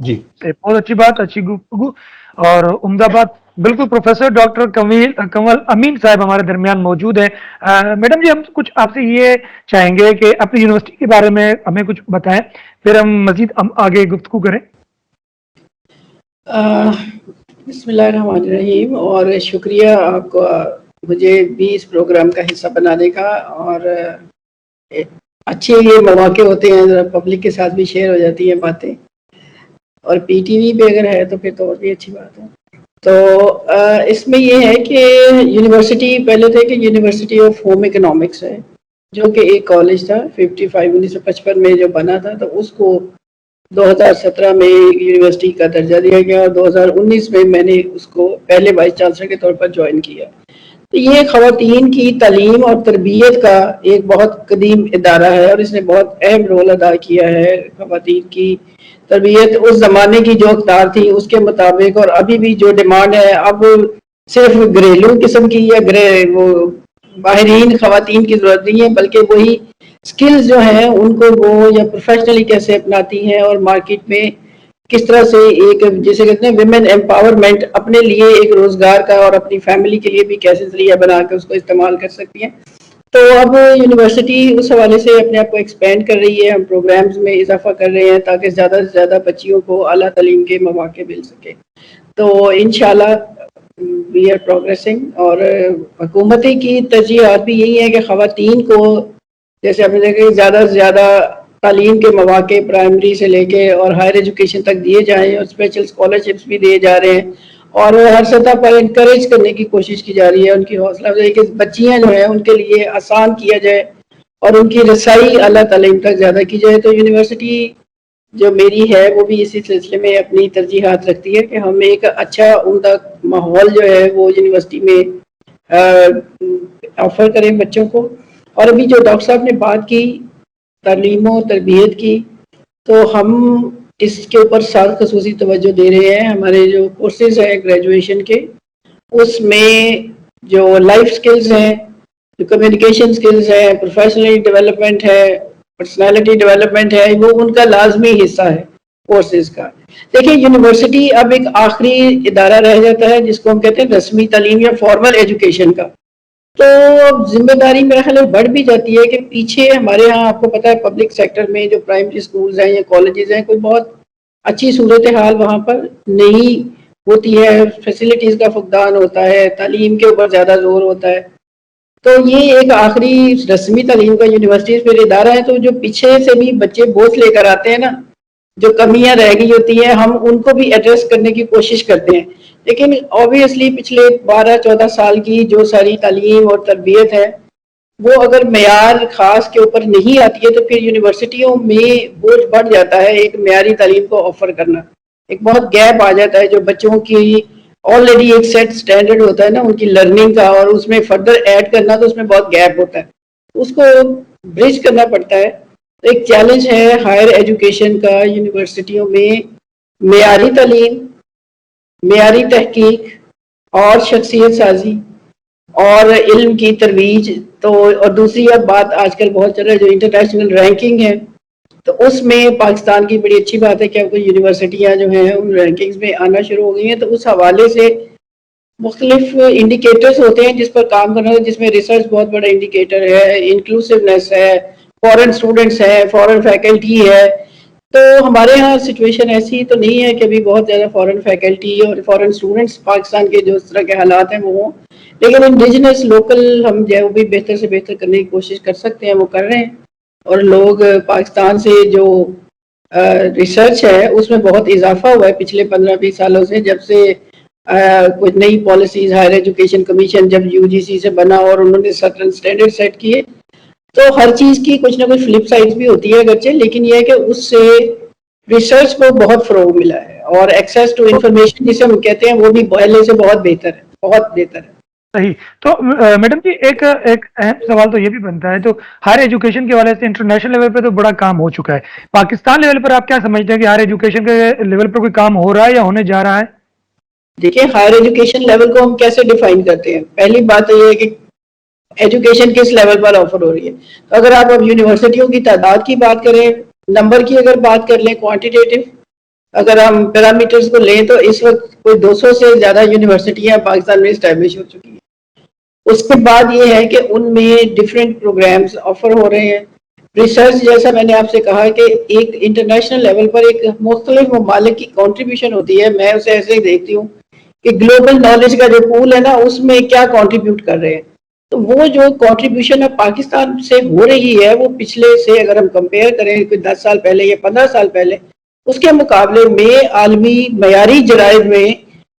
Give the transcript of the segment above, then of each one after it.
جی بہت اچھی بات، اچھی گفتگو اور عمدہ بات. بالکل پروفیسر ڈاکٹر کنول امین صاحب ہمارے درمیان موجود ہیں. میڈم جی، ہم کچھ آپ سے یہ چاہیں گے کہ اپنی یونیورسٹی کے بارے میں ہمیں کچھ بتائیں، پھر ہم مزید آگے گفتگو کریں. بسم اللہ الرحمن الرحیم. اور شکریہ آپ کو مجھے بھی اس پروگرام کا حصہ بنانے کا. اور اچھے یہ مواقع ہوتے ہیں، ذرا پبلک کے ساتھ بھی شیئر ہو جاتی ہیں باتیں، اور پی ٹی وی پہ اگر ہے تو پھر تو اور بھی اچھی بات ہے. تو اس میں یہ ہے کہ یونیورسٹی پہلے تھے کہ یونیورسٹی آف ہوم اکنامکس ہے، جو کہ ایک کالج تھا 1955 میں جو بنا تھا. تو اس کو 2017 میں یونیورسٹی کا درجہ دیا گیا، اور 2019 میں نے اس کو پہلے وائس چانسلر کے طور پر جوائن کیا. تو یہ خواتین کی تعلیم اور تربیت کا ایک بہت قدیم ادارہ ہے، اور اس نے بہت اہم رول ادا کیا ہے. خواتین کی تربیت اس زمانے کی جو اقدار تھی اس کے مطابق، اور ابھی بھی جو ڈیمانڈ ہے، اب صرف گھریلو قسم کی یا وہ باہرین خواتین کی ضرورت نہیں ہے، بلکہ وہی سکلز جو ہیں ان کو وہ یا پروفیشنلی کیسے اپناتی ہیں، اور مارکیٹ میں کس طرح سے ایک جسے کہتے ہیں ویمن ایمپاورمنٹ، اپنے لیے ایک روزگار کا اور اپنی فیملی کے لیے بھی کیسے ذریعہ بنا کے اس کو استعمال کر سکتی ہیں. تو اب یونیورسٹی اس حوالے سے اپنے آپ کو ایکسپینڈ کر رہی ہے. ہم پروگرامز میں اضافہ کر رہے ہیں تاکہ زیادہ سے زیادہ بچیوں کو اعلیٰ تعلیم کے مواقع مل سکے. تو انشاءاللہ وی آر پروگریسنگ. اور حکومتی کی ترجیحات بھی یہی ہے کہ خواتین کو جیسے آپ نے دیکھا کہ زیادہ سے زیادہ تعلیم کے مواقع پرائمری سے لے کے اور ہائر ایجوکیشن تک دیے جائیں، اور اسپیشل اسکالرشپس بھی دیے جا رہے ہیں، اور ہر سطح پر انکریج کرنے کی کوشش کی جا رہی ہے. ان کی حوصلہ افزائی کہ بچیاں جو ہیں ان کے لیے آسان کیا جائے اور ان کی رسائی اعلیٰ تعلیم تک زیادہ کی جائے. تو یونیورسٹی جو میری ہے وہ بھی اسی سلسلے میں اپنی ترجیحات رکھتی ہے کہ ہم ایک اچھا عمدہ ماحول جو ہے وہ یونیورسٹی میں آفر کریں بچوں کو. اور ابھی جو ڈاکٹر صاحب نے بات کی تعلیم و تربیت کی، تو ہم اس کے اوپر سخت خصوصی توجہ دے رہے ہیں. ہمارے جو کورسز ہیں گریجویشن کے، اس میں جو لائف سکلز ہیں، جو کمیونیکیشن سکلز ہیں، پروفیشنل ڈیولپمنٹ ہے، پرسنالٹی ڈیولپمنٹ ہے، وہ ان کا لازمی حصہ ہے کورسز کا. دیکھیں یونیورسٹی اب ایک آخری ادارہ رہ جاتا ہے جس کو ہم کہتے ہیں رسمی تعلیم یا فارمل ایجوکیشن کا. تو ذمہ داری میرے خیال میں بڑھ بھی جاتی ہے کہ پیچھے ہمارے ہاں آپ کو پتہ ہے پبلک سیکٹر میں جو پرائمری سکولز ہیں یا کالجز ہیں، کوئی بہت اچھی صورتحال وہاں پر نہیں ہوتی ہے. فیسلٹیز کا فقدان ہوتا ہے، تعلیم کے اوپر زیادہ زور ہوتا ہے. تو یہ ایک آخری رسمی تعلیم کا یونیورسٹیز پہ ادارہ ہے. تو جو پیچھے سے بھی بچے بوجھ لے کر آتے ہیں نا، جو کمیاں رہ گئی ہوتی ہیں، ہم ان کو بھی ایڈریس کرنے کی کوشش کرتے ہیں. لیکن اوبیسلی پچھلے 12-14 سال کی جو ساری تعلیم اور تربیت ہے، وہ اگر معیار خاص کے اوپر نہیں آتی ہے تو پھر یونیورسٹیوں میں بوجھ بڑھ جاتا ہے ایک معیاری تعلیم کو آفر کرنا. ایک بہت گیپ آ جاتا ہے جو بچوں کی آلریڈی ایک سیٹ سٹینڈرڈ ہوتا ہے نا ان کی لرننگ کا، اور اس میں فردر ایڈ کرنا تو اس میں بہت گیپ ہوتا ہے، اس کو برج کرنا پڑتا ہے. ایک چیلنج ہے ہائر ایجوکیشن کا یونیورسٹیوں میں معیاری تعلیم، معیاری تحقیق اور شخصیت سازی اور علم کی ترویج. تو اور دوسری اب بات آج کل بہت چل رہا ہے جو انٹرنیشنل رینکنگ ہے، تو اس میں پاکستان کی بڑی اچھی بات ہے کہ اب یونیورسٹیاں جو ہیں ان رینکنگز میں آنا شروع ہو گئی ہیں. تو اس حوالے سے مختلف انڈیکیٹرز ہوتے ہیں جس پر کام کرنا ہے، جس میں ریسرچ بہت بڑا انڈیکیٹر ہے، انکلوسیونیس ہے، فورن اسٹوڈنٹس ہے، فورن فیکلٹی ہے. تو ہمارے ہاں سچویشن ایسی تو نہیں ہے کہ ابھی بہت زیادہ فورن فیکلٹی اور فورن اسٹوڈنٹس پاکستان کے جو اس طرح کے حالات ہیں وہ، لیکن انڈیجنس لوکل ہم جو بھی بہتر سے بہتر کرنے کی کوشش کر سکتے ہیں وہ کر رہے ہیں. اور لوگ پاکستان سے جو ریسرچ ہے اس میں بہت اضافہ ہوا ہے پچھلے 15-20 سالوں سے، جب سے کچھ نئی پالیسیز ہائر ایجوکیشن کمیشن جب UGC سے بنا اور انہوں نے سرٹن سٹینڈرڈ سیٹ کیے. تو ہر چیز کی کچھ نہ کچھ فلپ سائڈ بھی ہوتی ہے اگرچہ، لیکن یہ ہے کہ اس سے ریسرچ کو بہت فروغ ملا ہے، اور ایکسیس ٹو انفارمیشن جسے ہم کہتے ہیں وہ بھی پہلے سے بہت بہتر ہے، بہت بہتر ہے. صحیح. تو میڈم جی ایک اہم سوال تو یہ بھی بنتا ہے، تو ہائر ایجوکیشن کے حوالے سے انٹرنیشنل لیول پہ تو بڑا کام ہو چکا ہے، پاکستان لیول پر آپ کیا سمجھتے ہیں کہ ہائر ایجوکیشن کے لیول پر کوئی کام ہو رہا ہے یا ہونے جا رہا ہے؟ دیکھیں ہائر ایجوکیشن لیول کو ہم کیسے ڈیفائن کرتے ہیں. پہلی بات تو یہ ہے کہ ایجوکیشن کس لیول پر آفر ہو رہی ہے. تو اگر آپ اب یونیورسٹیوں کی تعداد کی بات کریں، نمبر کی اگر بات کر لیں کوانٹیٹیو، اگر ہم پیرامیٹرز کو لیں تو اس وقت کوئی 200 سے زیادہ یونیورسٹیاں پاکستان میں اسٹیبلش ہو چکی ہیں. اس کے بعد یہ ہے کہ ان میں ڈفرینٹ پروگرامز آفر ہو رہے ہیں. ریسرچ جیسا میں نے آپ سے کہا کہ ایک انٹرنیشنل لیول پر ایک مختلف ممالک کی کنٹریبیوشن ہوتی ہے. میں اسے ایسے ہی دیکھتی ہوں کہ گلوبل نالج کا جو پول ہے نا اس میں کیا کنٹریبیوٹ کر رہے ہیں. تو وہ جو کنٹریبیوشن اب پاکستان سے ہو رہی ہے وہ پچھلے سے اگر ہم کمپیئر کریں کوئی 10 سال پہلے یا 15 سال پہلے اس کے مقابلے میں عالمی معیاری جرائد میں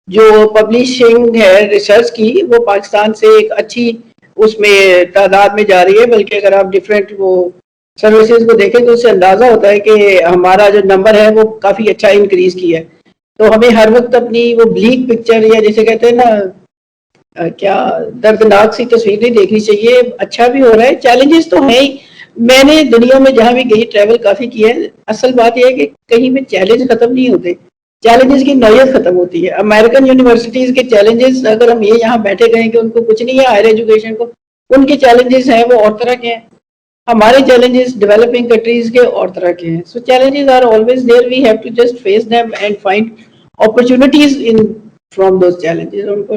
جو پبلشنگ ہے ریسرچ کی وہ پاکستان سے ایک اچھی اس میں تعداد میں جا رہی ہے. بلکہ اگر آپ ڈفرینٹ وہ سروسز کو دیکھیں تو اس سے اندازہ ہوتا ہے کہ ہمارا جو نمبر ہے وہ کافی اچھا انکریز کیا ہے. تو ہمیں ہر وقت اپنی وہ بلیک پکچر یا جیسے کہتے ہیں نا کیا دردناک سی تصویر نہیں دیکھنی چاہیے. اچھا بھی ہو رہا ہے, چیلنجز تو ہیں ہی. میں نے دنیا میں جہاں بھی گئی ٹریول کافی کی ہے. اصل بات یہ ہے کہ کہیں میں چیلنج ختم نہیں ہوتے, چیلنجز کی نوعیت ختم ہوتی ہے. امریکن یونیورسٹیز کے چیلنجز اگر ہم یہ یہاں بیٹھے گئے کہ ان کو کچھ نہیں ہے ہائر ایجوکیشن کو, ان کے چیلنجز ہیں وہ اور طرح کے ہیں. ہمارے چیلنجز ڈیولپنگ کنٹریز کے اور طرح کے ہیں. So challenges are always there, we have to just face them and find opportunities in from those challenges. ان کو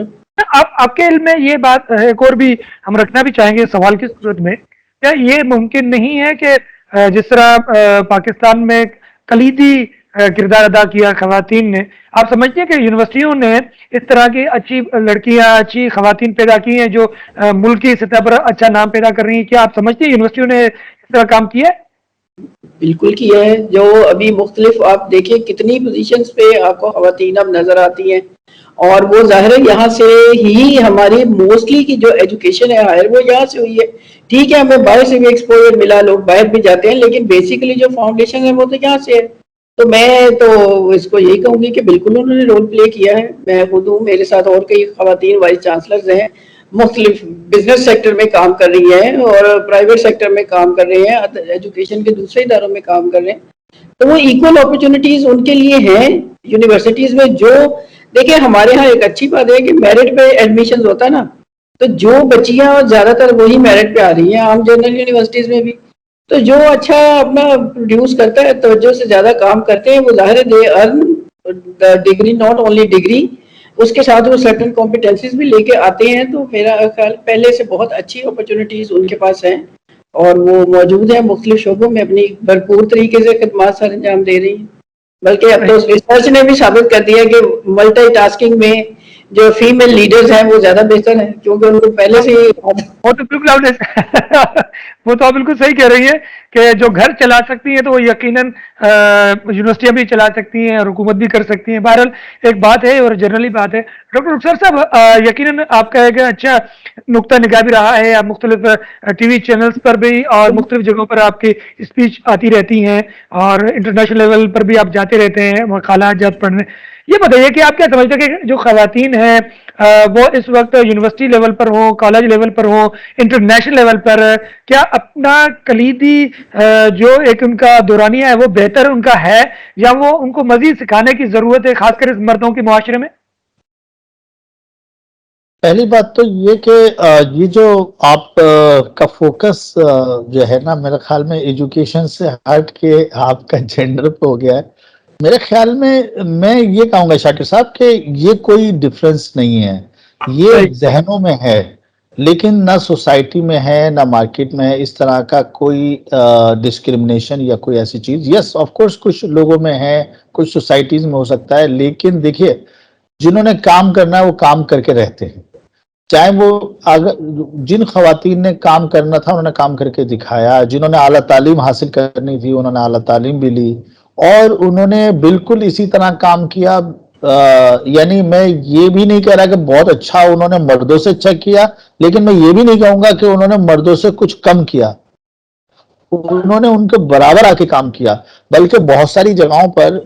آپ کے علم میں یہ بات ایک اور بھی ہم رکھنا بھی چاہیں گے سوال کی صورت میں, کیا یہ ممکن نہیں ہے کہ جس طرح پاکستان میں کلیدی کردار ادا کیا خواتین نے, آپ سمجھتے ہیں کہ یونیورسٹیوں نے اس طرح کی اچھی لڑکیاں اچھی خواتین پیدا کی ہیں جو ملک کی سطح پر اچھا نام پیدا کر رہی ہیں؟ کیا آپ سمجھتے ہیں یونیورسٹیوں نے اس طرح کام کیا ہے؟ بالکل کیا ہے. جو ابھی مختلف آپ دیکھیں کتنی پوزیشنز پہ آپ کو خواتین اب نظر آتی ہیں, اور وہ ظاہر ہے یہاں سے ہی ہماری موسٹلی کی جو ایجوکیشن ہے ہائر وہ یہاں سے ہوئی ہے. ٹھیک ہے ہمیں باہر سے بھی ایکسپوجر ملا, لوگ باہر بھی جاتے ہیں, لیکن بیسیکلی جو فاؤنڈیشن ہے وہ تو یہاں سے ہے. تو میں تو اس کو یہی کہوں گی کہ بالکل انہوں نے رول پلے کیا ہے. میں خود ہوں, میرے ساتھ اور کئی خواتین وائس چانسلرز ہیں, مختلف بزنس سیکٹر میں کام کر رہی ہیں اور پرائیویٹ سیکٹر میں کام کر رہے ہیں, ایجوکیشن کے دوسرے اداروں میں کام کر رہے ہیں. تو وہ ایکول اپرچونٹیز ان کے لیے ہیں یونیورسٹیز میں. جو دیکھیں ہمارے ہاں ایک اچھی بات ہے کہ میرٹ پہ ایڈمیشن ہوتا ہے نا, تو جو بچیاں زیادہ تر وہی میرٹ پہ آ رہی ہیں عام جنرل یونیورسٹیز میں بھی. تو جو اچھا اپنا پروڈیوس کرتا ہے, توجہ سے زیادہ کام کرتے ہیں, وہ ظاہر ہے دے ارن ڈگری, ناٹ اونلی ڈگری, اس کے ساتھ وہ سرٹن کمپیٹنسیز بھی لے کے آتے ہیں. تو میرا خیال پہلے سے بہت اچھی اپرچونٹیز ان کے پاس ہیں اور وہ موجود ہیں مختلف شعبوں میں, اپنی بھرپور طریقے سے خدمات سر انجام دے رہی ہیں. بلکہ اب تو ریسرچ نے بھی ثابت کر دیا کہ ملٹی ٹاسکنگ میں جو فیمیل لیڈرز ہیں وہ زیادہ بہتر ہیں, کیونکہ ان کو پہلے سے ہی وہ تو بالکل وہ تو آپ بالکل صحیح کہہ رہی ہے کہ جو گھر چلا سکتی ہیں تو وہ یقیناً یونیورسٹیاں بھی چلا سکتی ہیں اور حکومت بھی کر سکتی ہیں. بہرحال ایک بات ہے اور جنرلی بات ہے. ڈاکٹر رخسار صاحب, یقیناً آپ کا ایک اچھا نقطہ نگاہ بھی رہا ہے, آپ مختلف ٹی وی چینلز پر بھی اور مختلف جگہوں پر آپ کی اسپیچ آتی رہتی ہیں اور انٹرنیشنل لیول پر بھی آپ جاتے رہتے ہیں مقالات جات پڑھنے. یہ بتائیے کہ آپ کیا سمجھتے ہیں کہ جو خواتین ہیں وہ اس وقت یونیورسٹی لیول پر ہوں, کالج لیول پر ہوں, انٹرنیشنل لیول پر, کیا اپنا کلیدی جو ایک ان کا دورانیہ ہے وہ بہتر ان کا ہے, یا وہ ان کو مزید سکھانے کی ضرورت ہے خاص کر اس مردوں کے معاشرے میں؟ پہلی بات تو یہ کہ یہ جو آپ کا فوکس جو ہے نا, میرے خیال میں ایجوکیشن سے ہٹ کے آپ کا جینڈر پہ ہو گیا ہے. میرے خیال میں یہ کہوں گا شاکر صاحب کہ یہ کوئی ڈفرنس نہیں ہے, یہ ذہنوں میں ہے لیکن نہ سوسائٹی میں ہے نہ مارکیٹ میں ہے اس طرح کا کوئی ڈسکرمنیشن یا کوئی ایسی چیز. یس آف کورس کچھ لوگوں میں ہے, کچھ سوسائٹیز میں ہو سکتا ہے, لیکن دیکھیے جنہوں نے کام کرنا ہے وہ کام کر کے رہتے ہیں. چاہے وہ جن خواتین نے کام کرنا تھا انہوں نے کام کر کے دکھایا, جنہوں نے اعلیٰ تعلیم حاصل کرنی تھی انہوں نے اعلیٰ تعلیم بھی لی اور انہوں نے بالکل اسی طرح کام کیا. یعنی میں یہ بھی نہیں کہہ رہا کہ بہت اچھا انہوں نے مردوں سے اچھا کیا, لیکن میں یہ بھی نہیں کہوں گا کہ انہوں نے مردوں سے کچھ کم کیا. انہوں نے ان کے برابر آ کے کام کیا, بلکہ بہت ساری جگہوں پر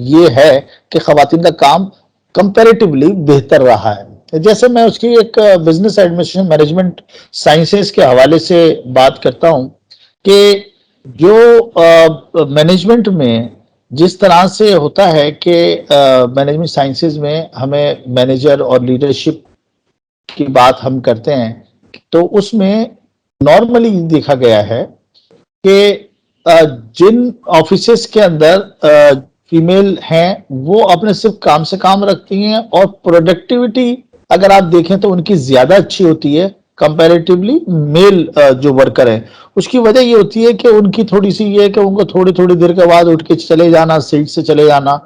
یہ ہے کہ خواتین کا کام کمپیریٹیولی بہتر رہا ہے. جیسے میں اس کی ایک بزنس ایڈمنسٹریشن مینجمنٹ سائنسز کے حوالے سے بات کرتا ہوں کہ جو مینجمنٹ میں جس طرح سے ہوتا ہے کہ مینجمنٹ سائنسز میں ہمیں مینیجر اور لیڈرشپ کی بات ہم کرتے ہیں, تو اس میں نارملی دیکھا گیا ہے کہ جن آفیسز کے اندر فیمیل ہیں وہ اپنے صرف کام سے کام رکھتی ہیں اور پروڈکٹیوٹی اگر آپ دیکھیں تو ان کی زیادہ اچھی ہوتی ہے کمپیریٹیولی میل جو ورکر ہیں. اس کی وجہ یہ ہوتی ہے کہ ان کی تھوڑی سی یہ ہے کہ ان کو تھوڑی تھوڑی دیر کے بعد اٹھ کے چلے جانا, سیٹ سے چلے جانا.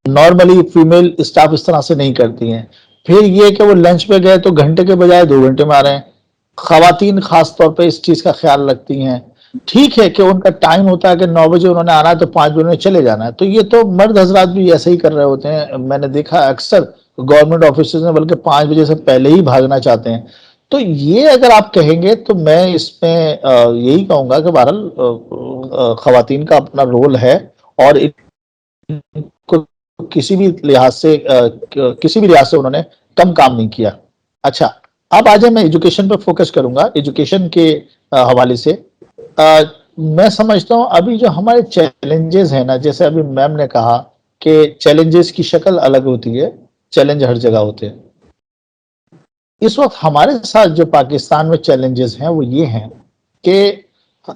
نارملی فیمیل اسٹاف اس طرح سے نہیں کرتی ہیں. پھر یہ کہ وہ لنچ پہ گئے تو گھنٹے کے بجائے 2 گھنٹے میں آ رہے ہیں. خواتین خاص طور پہ اس چیز کا خیال رکھتی ہیں. ٹھیک ہے کہ ان کا ٹائم ہوتا ہے کہ 9 بجے انہوں نے آنا ہے تو 5 بجے میں چلے جانا ہے, تو یہ تو مرد حضرات بھی ایسے ہی کر رہے ہوتے ہیں. میں نے دیکھا اکثر گورنمنٹ آفیسز میں بلکہ 5 بجے سے پہلے ہی بھاگنا چاہتے ہیں. تو یہ اگر آپ کہیں گے تو میں اس میں یہی کہوں گا کہ بہرحال خواتین کا اپنا رول ہے اور ان کو کسی بھی لحاظ سے انہوں نے کم کام نہیں کیا. اچھا, اب آج میں ایجوکیشن پہ فوکس کروں گا. ایجوکیشن کے حوالے سے میں سمجھتا ہوں ابھی جو ہمارے چیلنجز ہیں نا, جیسے ابھی میم نے کہا کہ چیلنجز کی شکل الگ ہوتی ہے, چیلنج ہر جگہ ہوتے ہیں. اس وقت ہمارے ساتھ جو پاکستان میں چیلنجز ہیں وہ یہ ہیں کہ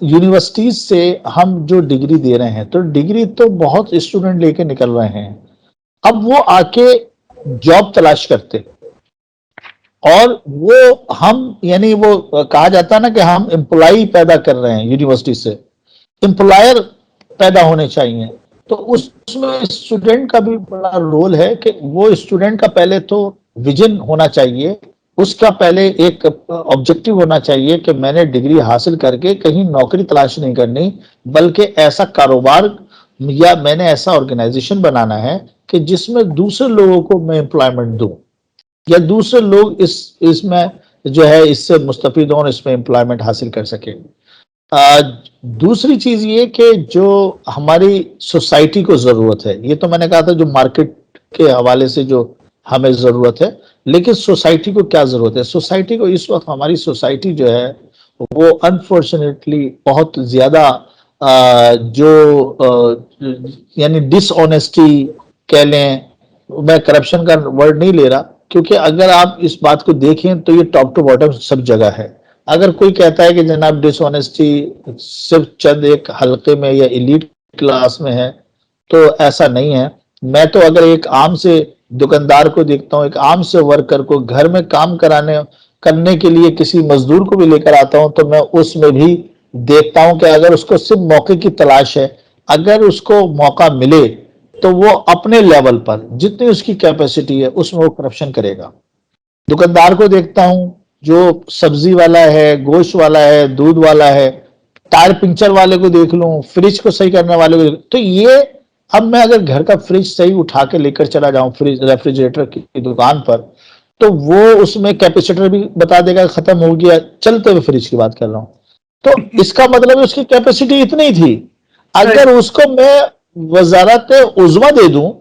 یونیورسٹیز سے ہم جو ڈگری دے رہے ہیں تو ڈگری تو بہت اسٹوڈنٹ لے کے نکل رہے ہیں. اب وہ آ کے جاب تلاش کرتے اور وہ ہم یعنی وہ کہا جاتا ہے نا کہ ہم امپلائی پیدا کر رہے ہیں یونیورسٹی سے, امپلائر پیدا ہونے چاہیے. تو اس میں اسٹوڈنٹ کا بھی بڑا رول ہے کہ وہ اسٹوڈنٹ کا پہلے تو ویژن ہونا چاہیے, اس کا پہلے ایک آبجیکٹو ہونا چاہیے کہ میں نے ڈگری حاصل کر کے کہیں نوکری تلاش نہیں کرنی, بلکہ ایسا کاروبار یا میں نے ایسا آرگنائزیشن بنانا ہے کہ جس میں دوسرے لوگوں کو میں امپلائمنٹ دوں یا دوسرے لوگ اس میں جو ہے اس سے مستفید ہوں, اس میں امپلائمنٹ حاصل کر سکیں. دوسری چیز یہ کہ جو ہماری سوسائٹی کو ضرورت ہے, یہ تو میں نے کہا تھا جو مارکیٹ کے حوالے سے جو ہمیں ضرورت ہے, لیکن سوسائٹی کو کیا ضرورت ہے؟ سوسائٹی کو اس وقت ہماری سوسائٹی جو ہے وہ انفارچونیٹلی بہت زیادہ جو یعنی ڈس آنیسٹی کہہ لیں, میں کرپشن کا ورڈ نہیں لے رہا کیونکہ اگر آپ اس بات کو دیکھیں تو یہ ٹاپ ٹو باٹم سب جگہ ہے. اگر کوئی کہتا ہے کہ جناب ڈس آنیسٹی صرف چند ایک حلقے میں یا ایلیٹ کلاس میں ہے تو ایسا نہیں ہے. میں تو اگر ایک عام سے دکاندار کو دیکھتا ہوں, ایک عام سے ورکر کو گھر میں کام کرنے کے لیے کسی مزدور کو بھی لے کر آتا ہوں تو میں اس میں بھی دیکھتا ہوں کہ اگر اس کو صرف موقع کی تلاش ہے, اگر اس کو موقع ملے تو وہ اپنے لیول پر جتنی اس کی کیپیسٹی ہے اس میں وہ کرپشن کرے گا. دکاندار کو دیکھتا ہوں جو سبزی والا ہے, گوشت والا ہے, دودھ والا ہے, ٹائر پنچر والے کو دیکھ لوں, فریج کو صحیح کرنے والے کو تو یہ اب میں اگر گھر کا فریج صحیح اٹھا کے لے کر چلا جاؤں ریفریجریٹر کی دکان پر تو وہ اس میں کیپیسیٹر بھی بتا دے گا ختم ہو گیا, چلتے ہوئے فریج کی بات کر رہا ہوں. تو اس کا مطلب ہے اس کی کیپیسٹی اتنی تھی. اگر اس کو میں وزارت عظمیٰ دے دوں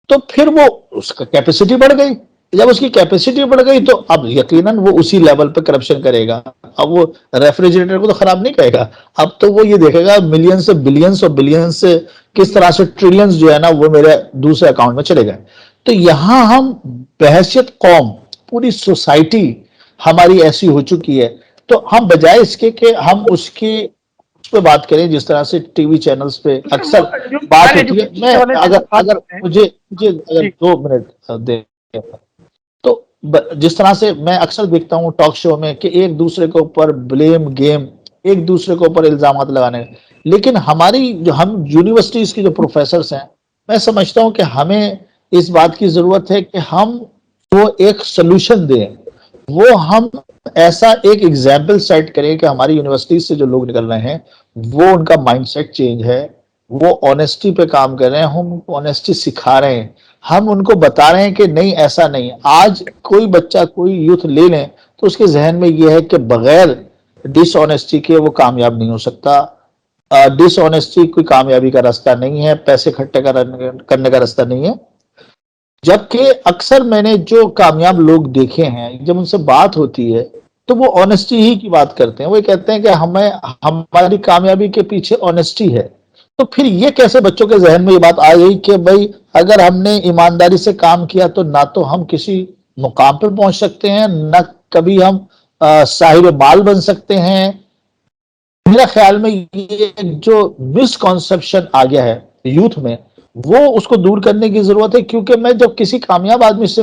تو پھر وہ اس کا کیپیسٹی بڑھ گئی. جب اس کی کیپیسٹی بڑھ گئی تو اب یقیناً وہ اسی لیول پہ کرپشن کرے گا. اب وہ ریفریجریٹر کو تو خراب نہیں کہے گا, اب تو وہ یہ دیکھے گا ملین سے بلینس اور بلینس سے کس طرح سے ٹریلینز جو ہے نا وہ میرے دوسرے اکاؤنٹ میں چلے گئے. تو یہاں ہم بحیثیت قوم پوری سوسائٹی ہماری ایسی ہو چکی ہے, تو ہم بجائے اس کے کہ ہم اس پہ بات کریں جس طرح سے ٹی وی چینلز پہ اکثر بات ہوتی ہے. میں اگر مجھے اگر 2 منٹ دے تو جس طرح سے میں اکثر دیکھتا ہوں ٹاک شو میں کہ ایک دوسرے کے اوپر بلیم گیم, ایک دوسرے کے اوپر الزامات لگانے, لیکن ہماری جو ہم یونیورسٹیز کے جو پروفیسرز ہیں میں سمجھتا ہوں کہ ہمیں اس بات کی ضرورت ہے کہ ہم وہ ایک سلوشن دیں, وہ ہم ایسا ایک ایگزامپل سیٹ کریں کہ ہماری یونیورسٹیز سے جو لوگ نکل رہے ہیں وہ ان کا مائنڈ سیٹ چینج ہے, وہ آنیسٹی پہ کام کر رہے ہیں, ہم ان کو آنیسٹی سکھا رہے ہیں, ہم ان کو بتا رہے ہیں کہ نہیں ایسا نہیں. آج کوئی بچہ کوئی یوتھ لے لیں تو اس کے ذہن میں یہ ہے کہ بغیر ڈس آنیسٹی کے وہ کامیاب نہیں ہو سکتا. ڈس آنیسٹی کوئی کامیابی کا راستہ نہیں ہے, پیسے اکٹھے کرنے کا راستہ نہیں ہے. جبکہ اکثر میں نے جو کامیاب لوگ دیکھے ہیں جب ان سے بات ہوتی ہے تو وہ آنیسٹی ہی کی بات کرتے ہیں. وہ کہتے ہیں کہ ہماری کامیابی کے پیچھے آنیسٹی ہے. تو پھر یہ کیسے بچوں کے ذہن میں یہ بات آ گئی کہ بھائی اگر ہم نے ایمانداری سے کام کیا تو نہ تو ہم کسی مقام پہ پہنچ سکتے ہیں, نہ کبھی ہم صاحب مال بن سکتے ہیں. میرا خیال میں یہ جو مس کانسیپشن آ گیا ہے یوتھ میں وہ اس کو دور کرنے کی ضرورت ہے، کیونکہ میں جب کسی کامیاب آدمی سے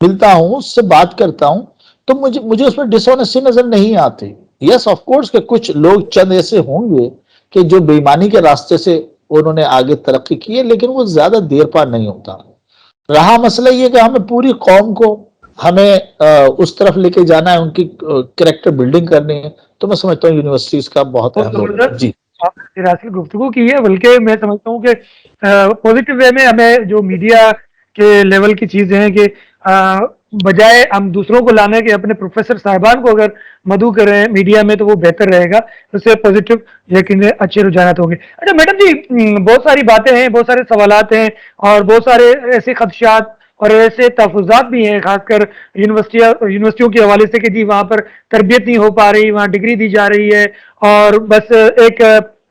ملتا ہوں، اس سے بات کرتا ہوں، تو مجھے اس میں ڈس آنیسٹی نظر نہیں آتی. یس آف کورس کہ کچھ لوگ چند ایسے ہوں گے کہ جو بے ایمانی کے راستے سے انہوں نے آگے ترقی کی ہے، لیکن وہ زیادہ دیر پار نہیں ہوتا. رہا مسئلہ یہ کہ ہمیں پوری قوم کو ہمیں اس طرف لے کے جانا ہے، ان کی کریکٹر بلڈنگ کرنی ہے، تو میں سمجھتا ہوں یونیورسٹیز کا بہت بہت اہم رول ہے. زبردست جی آپ نے راسل گفتگو کی ہے، بلکہ میں سمجھتا ہوں کہ پازیٹیو وے میں ہمیں جو میڈیا کے لیول کی چیزیں ہیں کہ بجائے ہم دوسروں کو لانے کے اپنے پروفیسر صاحبان کو اگر مدعو کریں میڈیا میں تو وہ بہتر رہے گا، اس سے پازیٹیو لیکن اچھے رجحانات ہوں گے. اچھا میڈم جی، بہت ساری باتیں ہیں، بہت سارے سوالات ہیں اور بہت سارے ایسے خدشات اور ایسے تحفظات بھی ہیں، خاص کر یونیورسٹیوں کے حوالے سے کہ جی وہاں پر تربیت نہیں ہو پا رہی، وہاں ڈگری دی جا رہی ہے اور بس ایک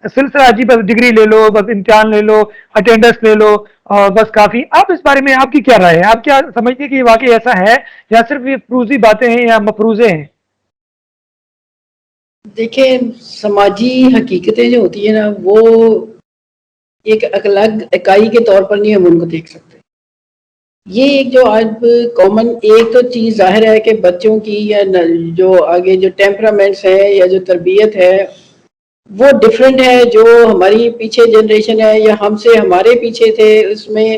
سلسلہ جی بس ڈگری لے لو، بس امتحان لے لو، اٹینڈنس لے لو اور بس کافی. آپ اس بارے میں آپ کی کیا رائے ہے؟ آپ کیا سمجھتے ہیں کہ یہ واقعی ایسا ہے یا صرف یہ فروزی باتیں ہیں یا مفروضے ہیں؟ دیکھیں، سماجی حقیقتیں جو ہوتی ہیں نا، وہ ایک الگ اکائی کے طور پر نہیں ہم ان کو دیکھ سکتے. یہ ایک جو آج کامن ایک تو چیز ظاہر ہے کہ بچوں کی یا جو آگے جو ٹیمپرامنٹس ہے یا جو تربیت ہے وہ ڈیفرنٹ ہے. جو ہماری پیچھے جنریشن ہے یا ہم سے ہمارے پیچھے تھے، اس میں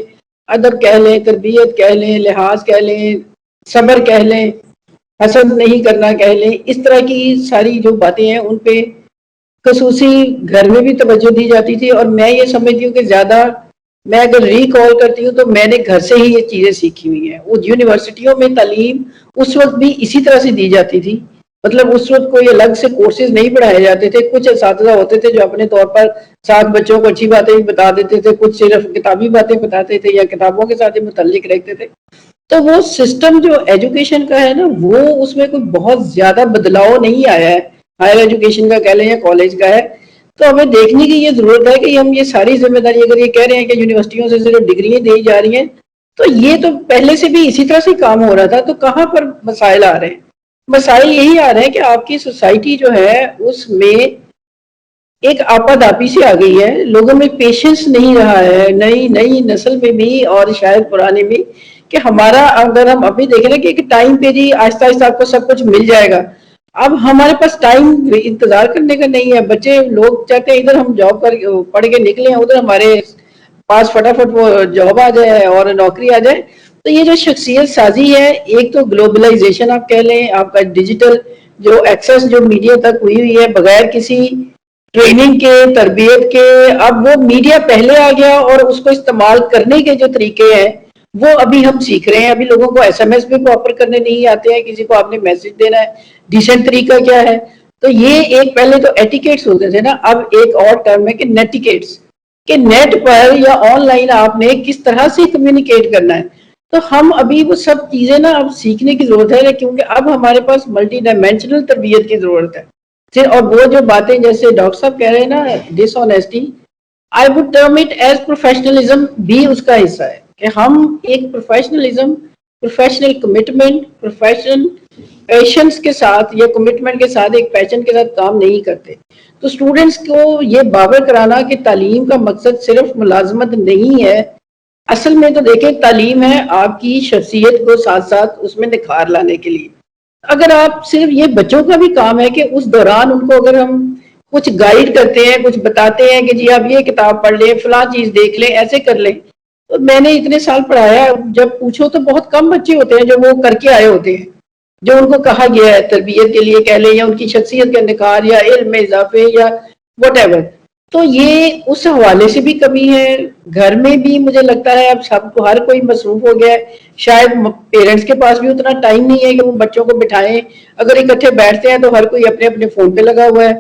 ادب کہہ لیں، تربیت کہہ لیں، لحاظ کہہ لیں، صبر کہہ لیں، حسد نہیں کرنا کہہ لیں، اس طرح کی ساری جو باتیں ہیں ان پہ خصوصی گھر میں بھی توجہ دی جاتی تھی. اور میں یہ سمجھتی ہوں کہ زیادہ میں اگر ریکال کرتی ہوں تو میں نے گھر سے ہی یہ چیزیں سیکھی ہوئی ہیں. وہ یونیورسٹیوں میں تعلیم اس وقت بھی اسی طرح سے دی جاتی تھی. مطلب اس وقت کوئی الگ سے کورسز نہیں پڑھائے جاتے تھے. کچھ اساتذہ ہوتے تھے جو اپنے طور پر ساتھ بچوں کو اچھی باتیں بھی بتا دیتے تھے، کچھ صرف کتابی باتیں بتاتے تھے یا کتابوں کے ساتھ ہی متعلق رکھتے تھے. تو وہ سسٹم جو ایجوکیشن کا ہے نا، وہ اس میں کوئی بہت زیادہ بدلاؤ نہیں آیا ہے. ہائر ایجوکیشن کا کہہ لیں یا کالج کا ہے، تو ہمیں دیکھنے کی یہ ضرورت ہے کہ ہم یہ ساری ذمہ داری اگر یہ کہہ رہے ہیں کہ یونیورسٹیوں سے صرف ڈگریاں دی جا رہی ہیں، تو یہ تو پہلے سے بھی اسی طرح سے کام ہو رہا تھا. تو کہاں پر مسائل آ رہے ہیں؟ مسائل یہی آ رہے ہیں کہ آپ کی سوسائٹی جو ہے اس میں ایک آپاداپی سے آ گئی ہے. لوگوں میں پیشنس نہیں رہا ہے، نئی نسل میں بھی اور شاید پرانے بھی، کہ ہمارا اگر ہم ابھی دیکھیں نا کہ ایک ٹائم پہ جی آہستہ آہستہ آپ کو سب کچھ مل جائے گا. اب ہمارے پاس ٹائم انتظار کرنے کا نہیں ہے. بچے لوگ چاہتے ہیں ادھر ہم جاب کر پڑھ کے نکلے، ادھر ہمارے پاس فٹافٹ وہ جاب آ جائے اور نوکری آ جائے. تو یہ جو شخصیت سازی ہے، ایک تو گلوبلائزیشن آپ کہہ لیں، آپ کا ڈیجیٹل جو ایکسس جو میڈیا تک ہوئی ہے بغیر کسی ٹریننگ کے، تربیت کے، اب وہ میڈیا پہلے آ گیا اور اس کو استعمال کرنے کے جو طریقے ہیں وہ ابھی ہم سیکھ رہے ہیں. ابھی لوگوں کو ایس ایم ایس بھی پراپر کرنے نہیں آتے ہیں. کسی کو آپ نے میسج دینا ہے، ڈیسنٹ طریقہ کیا ہے. تو یہ ایک پہلے تو ایٹیکیٹس ہوتے تھے نا، اب ایک اور ٹرم ہے کہ نیٹیکیٹس، کہ نیٹ پر یا آن لائن آپ نے کس طرح سے کمیونیکیٹ کرنا ہے. تو ہم ابھی وہ سب چیزیں نا اب سیکھنے کی ضرورت ہے، کیونکہ اب ہمارے پاس ملٹی ڈائمینشنل تربیت کی ضرورت ہے. اور وہ جو باتیں جیسے ڈاکٹر صاحب کہہ رہے ہیں نا، this honesty, I would term it as professionalism بھی اس کا حصہ ہے. کہ ہم ایک professionalism, professional commitment, professional patience کے ساتھ یا کمٹمنٹ کے ساتھ، ایک پیشن کے ساتھ کام نہیں کرتے. تو اسٹوڈنٹس کو یہ باور کرانا کہ تعلیم کا مقصد صرف ملازمت نہیں ہے. اصل میں تو دیکھیں تعلیم ہے آپ کی شخصیت کو ساتھ ساتھ اس میں نکھار لانے کے لیے. اگر آپ صرف یہ بچوں کا بھی کام ہے کہ اس دوران ان کو اگر ہم کچھ گائیڈ کرتے ہیں، کچھ بتاتے ہیں کہ جی آپ یہ کتاب پڑھ لیں، فلاں چیز دیکھ لیں، ایسے کر لیں. تو میں نے اتنے سال پڑھایا، جب پوچھو تو بہت کم بچے ہوتے ہیں جو وہ کر کے آئے ہوتے ہیں جو ان کو کہا گیا ہے تربیت کے لیے کہہ لیں یا ان کی شخصیت کا نکھار یا علم میں اضافے یا وٹ ایور. تو یہ اس حوالے سے بھی کمی ہے. گھر میں بھی مجھے لگتا ہے اب سب کو ہر کوئی مصروف ہو گیا ہے. شاید پیرنٹس کے پاس بھی اتنا ٹائم نہیں ہے کہ وہ بچوں کو بٹھائیں. اگر اکٹھے بیٹھتے ہیں تو ہر کوئی اپنے اپنے فون پہ لگا ہوا ہے.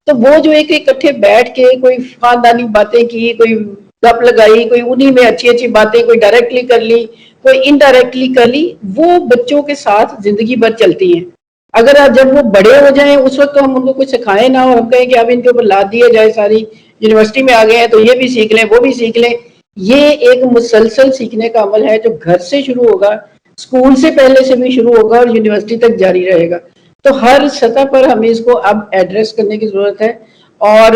تو وہ جو ایک اکٹھے بیٹھ کے کوئی خاندانی باتیں کی، کوئی گپ لگائی، کوئی انہی میں اچھی اچھی باتیں کوئی ڈائریکٹلی کر لی، کوئی انڈائریکٹلی کر لی، وہ بچوں کے ساتھ زندگی بھر چلتی ہیں. اگر جب وہ بڑے ہو جائیں اس وقت تو ہم ان کو کچھ سکھائیں نہ، اور ہم کہیں کہ اب ان کے اوپر لاد دیا جائے ساری، یونیورسٹی میں آ گئے ہیں تو یہ بھی سیکھ لیں وہ بھی سیکھ لیں. یہ ایک مسلسل سیکھنے کا عمل ہے جو گھر سے شروع ہوگا، اسکول سے پہلے سے بھی شروع ہوگا اور یونیورسٹی تک جاری رہے گا. تو ہر سطح پر ہمیں اس کو اب ایڈریس کرنے کی ضرورت ہے. اور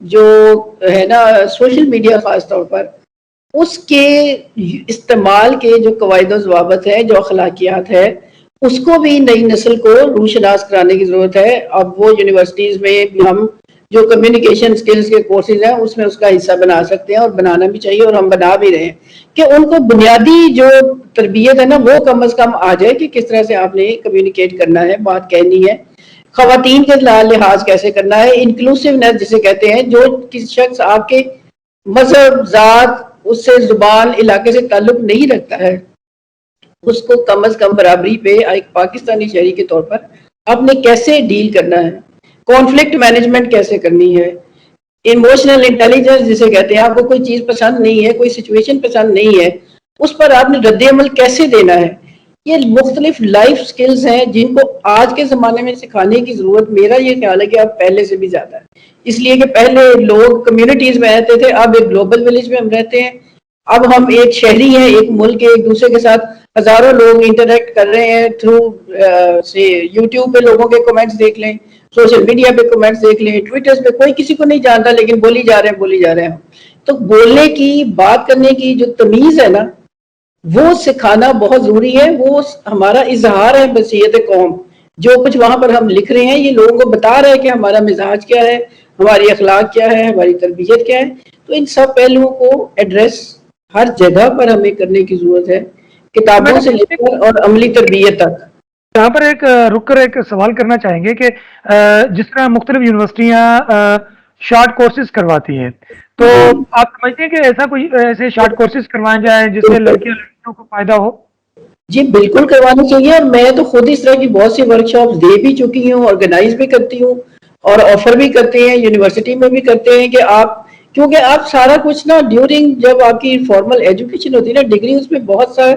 جو ہے نا سوشل میڈیا خاص طور پر اس کے استعمال کے جو قواعد و ضوابط ہیں، جو اخلاقیات ہے، اس کو بھی نئی نسل کو روشناس کرانے کی ضرورت ہے. اب وہ یونیورسٹیز میں بھی ہم جو کمیونیکیشن سکلز کے کورسز ہیں اس میں اس کا حصہ بنا سکتے ہیں، اور بنانا بھی چاہیے، اور ہم بنا بھی رہے ہیں کہ ان کو بنیادی جو تربیت ہے نا وہ کم از کم آ جائے کہ کس طرح سے آپ نے کمیونیکیٹ کرنا ہے، بات کہنی ہے، خواتین کے لحاظ کیسے کرنا ہے، انکلوسیونیس جسے کہتے ہیں، جو کسی شخص آپ کے مذہب، ذات، اس سے زبان، علاقے سے تعلق نہیں رکھتا ہے، اس کو کم از کم برابری پہ ایک پاکستانی شہری کے طور پر آپ نے کیسے ڈیل کرنا ہے، کانفلکٹ مینجمنٹ کیسے کرنی ہے، ایموشنل انٹیلیجنس جسے کہتے ہیں، آپ کو کوئی چیز پسند نہیں ہے، کوئی سچویشن پسند نہیں ہے، اس پر آپ نے رد عمل کیسے دینا ہے. یہ مختلف لائف سکلز ہیں جن کو آج کے زمانے میں سکھانے کی ضرورت میرا یہ خیال ہے کہ اب پہلے سے بھی زیادہ ہے. اس لیے کہ پہلے لوگ کمیونٹیز میں رہتے تھے، اب ایک گلوبل ولیج میں ہم رہتے ہیں، اب ہم ایک شہری ہیں، ایک ملک کے، ایک دوسرے کے ساتھ ہزاروں لوگ انٹریکٹ کر رہے ہیں تھرو سے یوٹیوب پہ لوگوں کے کمنٹس دیکھ لیں، سوشل میڈیا پہ کمنٹس دیکھ لیں، ٹویٹرز پہ، کوئی کسی کو نہیں جانتا لیکن بولی جا رہے ہیں. تو بولنے کی، بات کرنے کی جو تمیز ہے نا وہ سکھانا بہت ضروری ہے. وہ ہمارا اظہار ہے بصیرت قوم. جو کچھ وہاں پر ہم لکھ رہے ہیں یہ لوگوں کو بتا رہے ہیں کہ ہمارا مزاج کیا ہے، ہماری اخلاق کیا ہے، ہماری تربیت کیا ہے. تو ان سب پہلوؤں کو ایڈریس ہر جگہ پر ہمیں کرنے کی ضرورت ہے، کتابوں سے لے کر اور عملی تربیت تک. یہاں پر ایک رک کر ایک سوال کرنا چاہیں گے کہ جس طرح مختلف یونیورسٹیاں شارٹ کورسز کرواتی ہیں، تو آپ سمجھتے ہیں کہ ایسا کوئی ایسے شارٹ کورسز کروائے جائیں جس سے لڑکیاں لڑکیوں کو فائدہ ہو؟ جی بالکل کروانی چاہیے، اور میں تو خود اس طرح کی بہت سی ورکشاپس دے بھی چکی ہوں، آرگنائز بھی کرتی ہوں، اور آفر بھی کرتے ہیں، یونیورسٹی میں بھی کرتے ہیں کہ آپ، کیونکہ آپ سارا کچھ نا ڈیورنگ جب آپ کی فارمل ایجوکیشن ہوتی ہے نا، ڈگری، اس میں بہت سارا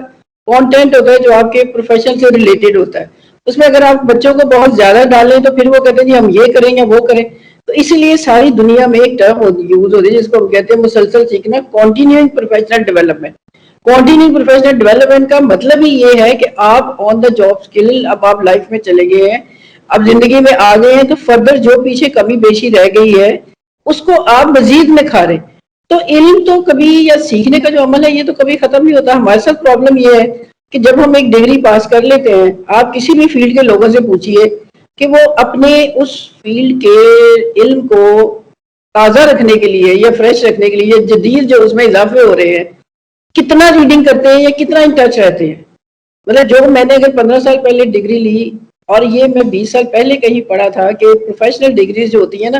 کانٹینٹ ہوتا ہے جو آپ کے پروفیشن سے ریلیٹڈ ہوتا ہے. اس میں اگر آپ بچوں کو بہت زیادہ ڈالیں تو پھر وہ کہتے ہیں جی ہم یہ کریں گے وہ کریں. تو اسی لیے ساری دنیا میں ایک ٹرم یوز ہوتی ہے جس کو ہم کہتے ہیں مسلسل سیکھنا، continuing professional development. Continuing professional development کا مطلب ہی یہ ہے کہ آپ آن دا جاب اسکل، اب آپ لائف میں چلے گئے ہیں، اب زندگی میں آ گئے ہیں، تو فردر جو پیچھے کمی بیشی رہ گئی ہے اس کو آپ مزید میں کھاریں. تو علم تو کبھی، یا سیکھنے کا جو عمل ہے یہ تو کبھی ختم نہیں ہوتا. ہمارے ساتھ پرابلم یہ ہے کہ جب ہم ایک ڈگری پاس کر لیتے ہیں، آپ کسی بھی فیلڈ کے لوگوں سے پوچھئے کہ وہ اپنے اس فیلڈ کے علم کو تازہ رکھنے کے لیے یا فریش رکھنے کے لیے، جدید جو اس میں اضافے ہو رہے ہیں، کتنا ریڈنگ کرتے ہیں یا کتنا ان ٹچ رہتے ہیں. مطلب جو میں نے اگر 15 سال پہلے ڈگری لی، اور یہ میں 20 سال پہلے کہیں پڑھا تھا کہ پروفیشنل ڈگریز جو ہوتی ہیں نا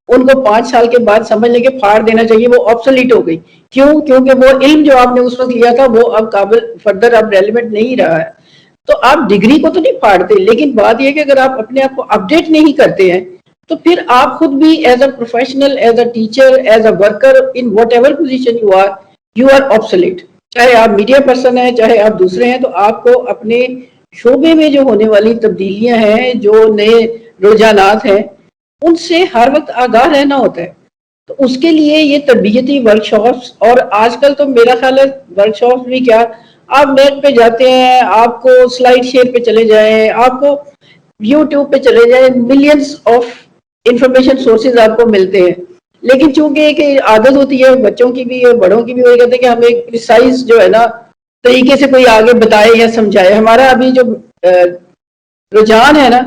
ان کو 5 سال کے بعد سمجھ لے کے پھاڑ دینا چاہیے، وہ آبسولیٹ ہو گئی. کیوں؟ کیونکہ وہ علم جو آپ نے اس وقت لیا تھا وہ اب قابل فردر اب ریلیونٹ نہیں رہا ہے. تو آپ ڈگری کو تو نہیں پھاڑتے، لیکن بات یہ کہ اگر آپ اپنے آپ کو اپڈیٹ نہیں کرتے ہیں تو پھر آپ خود بھی as a professional, as a teacher, as a worker, in whatever position you are absolute. چاہے آپ میڈیا پرسن ہیں، چاہے آپ دوسرے ہیں، تو آپ کو اپنے شعبے میں جو ہونے والی تبدیلیاں ہیں، جو نئے رجحانات ہیں، ان سے ہر وقت آگاہ رہنا ہوتا ہے. تو اس کے لیے یہ تربیتی ورکشاپس، اور آج کل تو میرا خیال ہے ورکشاپس بھی کیا، آپ نیٹ پہ جاتے ہیں، آپ کو سلائیڈ شیئر پہ چلے جائیں، آپ کو یوٹیوب پہ چلے جائیں، ملینز آف انفارمیشن سورسز آپ کو ملتے ہیں. لیکن چونکہ ایک عادت ہوتی ہے بچوں کی بھی اور بڑوں کی بھی، وہی کہتے ہیں کہ ہم ایک پریسائز جو ہے نا طریقے سے کوئی آگے بتائے یا سمجھائے. ہمارا ابھی جو رجحان ہے نا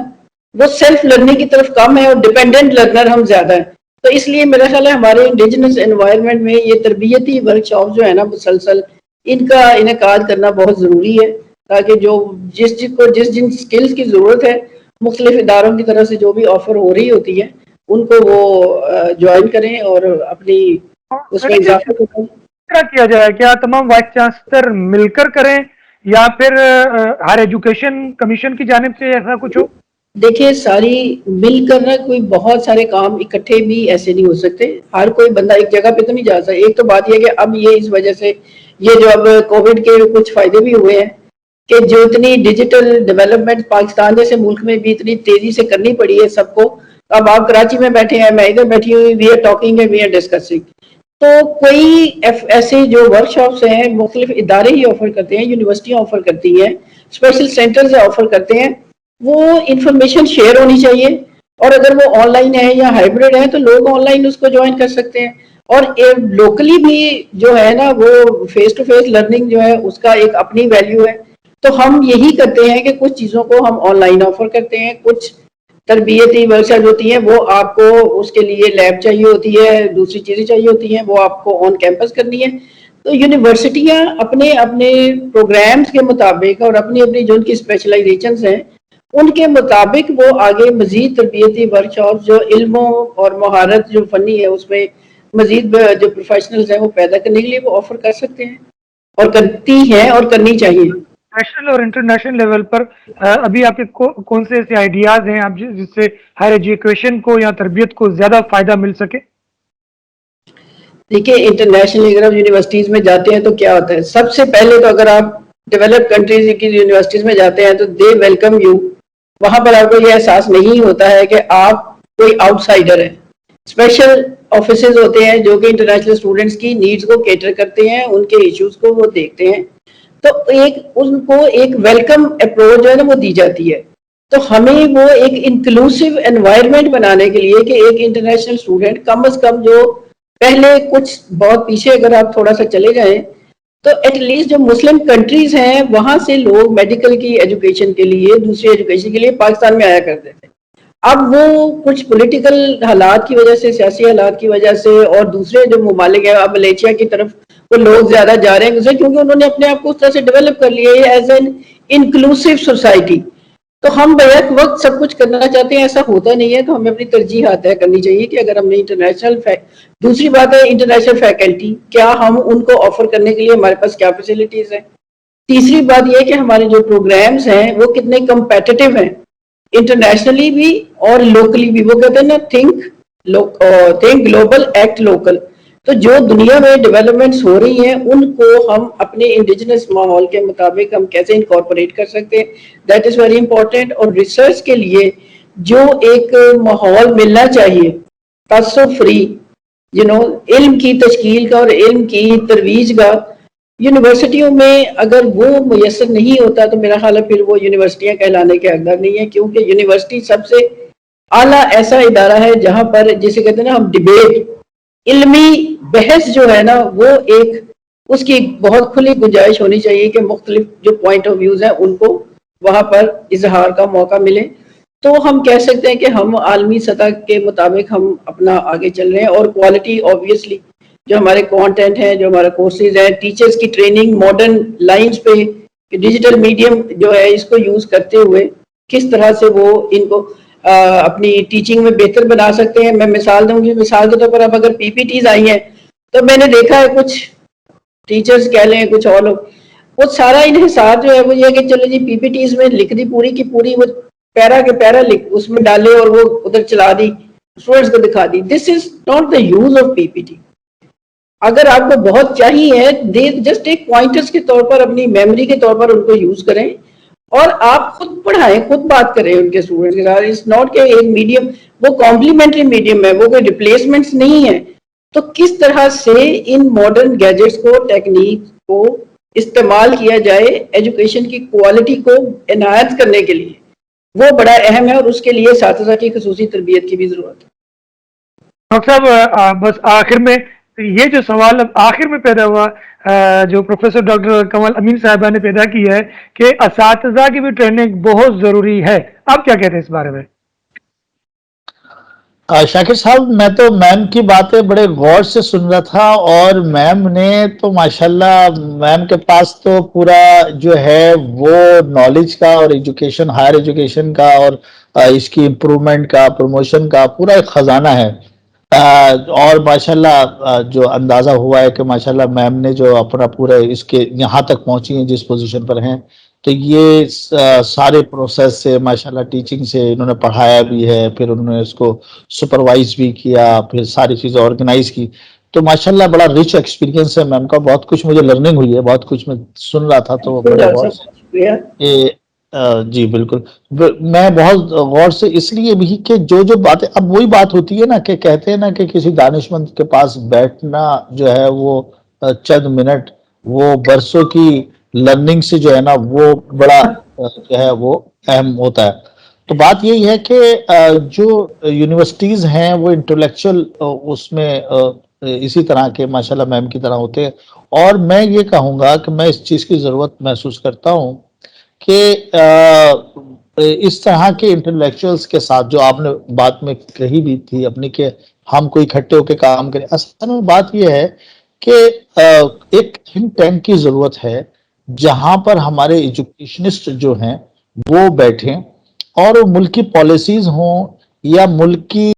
وہ سیلف لرننگ کی طرف کم ہے، اور ڈیپینڈنٹ لرنر ہم زیادہ ہیں. تو اس لیے میرا خیال ہے ہمارے انڈیجنس انوائرمنٹ میں یہ تربیتی ورکشاپ جو ہے نا مسلسل ان کا انعقاد کرنا بہت ضروری ہے، تاکہ جو جن سکلز کی ضرورت ہے مختلف اداروں کی طرف سے جو بھی آفر ہو رہی ہوتی ہے ان کو وہ جوائن کریں اور اپنی اس میں اضافہ کریں. کیا کیا جائے؟ کیا تمام وائس چانسلر مل کر کریں یا پھر ہائر ایجوکیشن کمیشن کی جانب سے ایسا کچھ ہو؟ دیکھیے ساری مل کر نا کوئی بہت سارے کام اکٹھے بھی ایسے نہیں ہو سکتے. ہر کوئی بندہ ایک جگہ پہ تو نہیں جا سکتا. ایک تو بات یہ کہ اب یہ اس وجہ سے یہ جو اب کووڈ کے کچھ فائدے بھی ہوئے ہیں کہ جو اتنی ڈیجیٹل ڈیولپمنٹ پاکستان جیسے ملک میں بھی اتنی تیزی سے کرنی پڑی ہے سب کو. اب آپ کراچی میں بیٹھے ہیں، میں ادھر بیٹھی ہوئی، we are talking we are discussing. تو کوئی ایسے جو ورکشاپس ہیں مختلف ادارے ہی آفر کرتے ہیں، یونیورسٹیاں آفر کرتی ہیں، اسپیشل سینٹرز آفر کرتے ہیں. وہ انفارمیشن شیئر ہونی چاہیے، اور اگر وہ آن لائن ہے یا ہائبریڈ ہے تو لوگ آن لائن اس کو جوائن کر سکتے ہیں. اور لوکلی بھی جو ہے نا وہ فیس ٹو فیس لرننگ جو ہے اس کا ایک اپنی ویلیو ہے. تو ہم یہی کرتے ہیں کہ کچھ چیزوں کو ہم آن لائن آفر کرتے ہیں, کچھ تربیتی ورکشاپ ہوتی ہیں وہ آپ کو اس کے لیے لیب چاہیے ہوتی ہے, دوسری چیزیں چاہیے ہوتی ہیں, وہ آپ کو آن کیمپس کرنی ہے. تو یونیورسٹیاں اپنے اپنے پروگرامز کے مطابق اور اپنی اپنی جو ان کی اسپیشلائزیشنز ہیں ان کے مطابق وہ آگے مزید تربیتی ورکشاپ جو علموں اور مہارت جو فنی ہے اس میں مزید جو پروفیشنلز ہیں وہ پیدا کرنے کے لیے وہ آفر کر سکتے ہیں اور کرتی ہیں اور کرنی چاہیے. نیشنل اور انٹرنیشنل لیول پر ابھی آپ کے کون سے ایسے آئیڈیاز ہیں آپ جس سے ہائر ایجوکیشن کو یا تربیت کو زیادہ فائدہ مل سکے؟ دیکھیے انٹرنیشنل اگر آپ یونیورسٹیز میں جاتے ہیں تو کیا ہوتا ہے, سب سے پہلے تو اگر آپ ڈیولپ کنٹریز کی یونیورسٹیز میں جاتے ہیں تو دے ویلکم یو. وہاں پر آپ کو یہ احساس نہیں ہوتا ہے کہ آپ کوئی آؤٹ سائڈر ہیں. اسپیشل آفیسز ہوتے ہیں جو کہ انٹرنیشنل اسٹوڈنٹس کی نیڈز کو کیٹر کرتے ہیں, ان کے ایشوز کو وہ دیکھتے ہیں. تو ان کو ایک ویلکم اپروچ جو ہے نا وہ دی جاتی ہے. تو ہمیں وہ ایک انکلوسیو انوائرمنٹ بنانے کے لیے کہ ایک انٹرنیشنل اسٹوڈنٹ کم از کم جو پہلے کچھ بہت پیچھے اگر آپ تھوڑا سا چلے جائیں تو ایٹ لیسٹ جو مسلم کنٹریز ہیں وہاں سے لوگ میڈیکل کی ایجوکیشن کے لیے دوسری ایجوکیشن کے لیے پاکستان میں آیا کرتے تھے. اب وہ کچھ پولیٹیکل حالات کی وجہ سے, سیاسی حالات کی وجہ سے اور دوسرے جو ممالک ہیں, اب ملیشیا کی طرف وہ لوگ زیادہ جا رہے ہیں کیونکہ انہوں نے اپنے آپ کو اس طرح سے ڈیولپ کر لیا ہے ایز این انکلوسیو سوسائٹی. تو ہم بیک وقت سب کچھ کرنا چاہتے ہیں, ایسا ہوتا نہیں ہے. تو ہمیں اپنی ترجیحات طے کرنی چاہیے کہ اگر ہم نے انٹرنیشنل دوسری بات ہے انٹرنیشنل فیکلٹی, کیا ہم ان کو آفر کرنے کے لیے ہمارے پاس کیا فیسلٹیز ہیں. تیسری بات یہ کہ ہمارے جو پروگرامز ہیں وہ کتنے کمپیٹیٹو ہیں انٹرنیشنلی بھی اور لوکلی بھی. وہ کہتے ہیں نا تھنک گلوبل ایکٹ لوکل. تو جو دنیا میں ڈیولپمنٹس ہو رہی ہیں ان کو ہم اپنے انڈیجنس ماحول کے مطابق ہم کیسے انکارپوریٹ کر سکتے ہیں, دیٹ از ویری امپورٹینٹ. اور ریسرچ کے لیے جو ایک ماحول ملنا چاہیے تعصب فری علم کی تشکیل کا اور علم کی ترویج کا, یونیورسٹیوں میں اگر وہ میسر نہیں ہوتا تو میرا خیال ہے پھر وہ یونیورسٹیاں کہلانے کے حقدار نہیں ہیں. کیونکہ یونیورسٹی سب سے اعلیٰ ایسا ادارہ ہے جہاں پر جسے کہتے ہیں نا ہم ڈیبیٹ, علمی بحث جو ہے نا وہ ایک اس کی بہت کھلی گنجائش ہونی چاہیے کہ مختلف جو پوائنٹ آف ویوز ہیں ان کو وہاں پر اظہار کا موقع ملے. تو ہم کہہ سکتے ہیں کہ ہم عالمی سطح کے مطابق ہم اپنا آگے چل رہے ہیں. اور کوالٹی آبویسلی جو ہمارے کانٹینٹ ہیں, جو ہمارے کورسز ہیں, ٹیچرز کی ٹریننگ ماڈرن لائنز پہ ڈیجیٹل میڈیم جو ہے اس کو یوز کرتے ہوئے کس طرح سے وہ ان کو اپنی ٹیچنگ میں بہتر بنا سکتے ہیں. میں مثال دوں گی, مثال کے طور پر اب اگر پی پی ٹیز آئی ہیں تو میں نے دیکھا ہے کچھ ٹیچرز کہہ لیں کچھ اور لوگ وہ سارا انحصار جو ہے وہ یہ کہ چلو جی پی پی ٹیز میں لکھ دی پوری کی پوری, وہ پیرا کے پیرا اس میں ڈالے اور وہ ادھر چلا دی, اسٹوڈنٹس کو دکھا دی. This is not the use of P P T. اگر آپ کو بہت چاہیے جسٹ ایک پوائنٹرز کے طور پر اپنی میموری کے طور پر ان کو یوز کریں اور آپ خود پڑھائیں, خود بات کریں ان کے اسٹوڈنٹس کے ساتھ. اٹس ناٹ کہ ایک میڈیم وہ کمپلیمنٹری میڈیم ہے, وہ کوئی ریپلیسمنٹس نہیں ہے. تو کس طرح سے ان ماڈرن گیجٹس کو, ٹیکنیک کو استعمال کیا جائے ایجوکیشن کی کوالٹی کو انہانس کرنے کے لیے, وہ بڑا اہم ہے. اور اس کے لیے اساتذہ کی خصوصی تربیت کی بھی ضرورت ہے. ڈاکٹر صاحب بس آخر میں یہ جو سوال اب آخر میں پیدا ہوا جو پروفیسر ڈاکٹر کمال امین صاحبہ نے پیدا کی ہے کہ اساتذہ کی بھی ٹریننگ بہت ضروری ہے, آپ کیا کہتے ہیں اس بارے میں؟ شاکر صاحب میں تو میم کی باتیں بڑے غور سے سن رہا تھا اور میم نے تو ماشاءاللہ میم کے پاس تو پورا جو ہے وہ نالج کا اور ایجوکیشن ہائر ایجوکیشن کا اور اس کی امپرومنٹ کا پروموشن کا پورا ایک خزانہ ہے. اور ماشاءاللہ جو اندازہ ہوا ہے کہ ماشاءاللہ میم نے جو اپنا پورا اس کے یہاں تک پہنچی ہیں جس پوزیشن پر ہیں, تو یہ سارے پروسیس سے ماشاءاللہ ٹیچنگ سے انہوں نے پڑھایا بھی ہے, پھر انہوں نے اس کو سپروائز بھی کیا, پھر ساری چیزیں آرگنائز کی. تو ماشاءاللہ بڑا رچ ایکسپیرینس ہے میم کا, بہت کچھ مجھے لرننگ ہوئی ہے, بہت کچھ میں سن رہا تھا تو بڑے غور شکریہ. سے جی بالکل میں بہت غور سے اس لیے بھی کہ جو باتیں اب وہی بات ہوتی ہے نا کہ کہتے ہیں نا کہ کسی دانشمند کے پاس بیٹھنا جو ہے وہ چند منٹ وہ برسوں کی لرننگ سے جو ہے نا وہ بڑا جو ہے وہ اہم ہوتا ہے. تو بات یہی ہے کہ جو یونیورسٹیز ہیں وہ انٹلیکچل اس میں اسی طرح کے ماشاءاللہ میم کی طرح ہوتے ہیں، اور میں یہ کہوں گا کہ میں اس چیز کی ضرورت محسوس کرتا ہوں کہ اس طرح کے انٹلیکچوئلس کے ساتھ جو آپ نے بات میں کہی بھی تھی اپنی کہ ہم کوئی اکٹھے ہو کے کام کریں، اصل میں بات یہ ہے کہ ایک تھنک ٹینک کی ضرورت ہے جہاں پر ہمارے ایجوکیشنسٹ جو ہیں وہ بیٹھیں اور ملک کی پالیسیز ہوں یا ملک کی